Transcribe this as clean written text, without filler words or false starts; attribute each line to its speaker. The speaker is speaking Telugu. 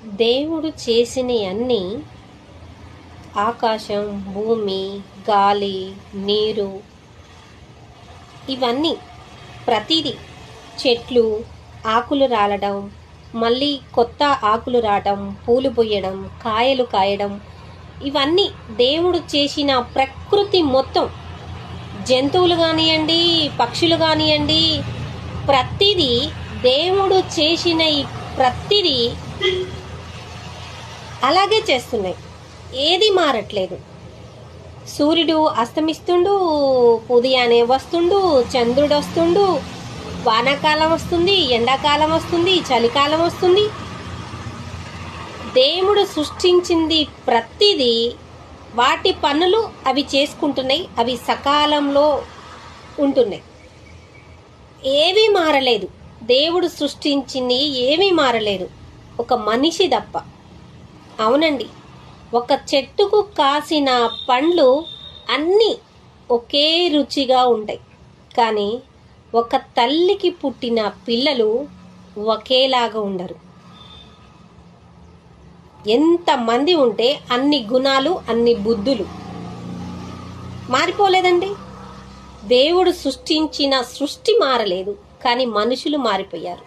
Speaker 1: దేవుడు చేసినవన్నీ ఆకాశం, భూమి, గాలి, నీరు, ఇవన్నీ ప్రతిదీ, చెట్లు ఆకులు రాలడం, మళ్ళీ కొత్త ఆకులు రావడం, పూలు పూయడం, కాయలు కాయడం, ఇవన్నీ దేవుడు చేసిన ప్రకృతి మొత్తం. జంతువులు కానివ్వండి, పక్షులు కానివ్వండి, ప్రతిదీ దేవుడు చేసిన ఈ ప్రతిదీ అలాగే చేస్తున్నాయి, ఏది మారట్లేదు. సూర్యుడు అస్తమిస్తుండు, ఉదయాన్నే వస్తుండు, చంద్రుడు వస్తుండు, వానాకాలం వస్తుంది, ఎండాకాలం వస్తుంది, చలికాలం వస్తుంది. దేవుడు సృష్టించింది ప్రతిదీ వాటి పనులు అవి చేసుకుంటున్నాయి, అవి సకాలంలో ఉంటున్నాయి. ఏమీ మారలేదు, దేవుడు సృష్టించింది ఏమీ మారలేదు, ఒక మనిషి తప్ప. అవునండి, ఒక చెట్టుకు కాసిన పండ్లు అన్నీ ఒకే రుచిగా ఉంటాయి, కానీ ఒక తల్లికి పుట్టిన పిల్లలు ఒకేలాగా ఉండరు. ఎంతమంది ఉంటే అన్ని గుణాలు, అన్ని బుద్ధులు. మారిపోలేదండి. దేవుడు సృష్టించిన సృష్టి మారలేదు, కానీ మనుషులు మారిపోయారు.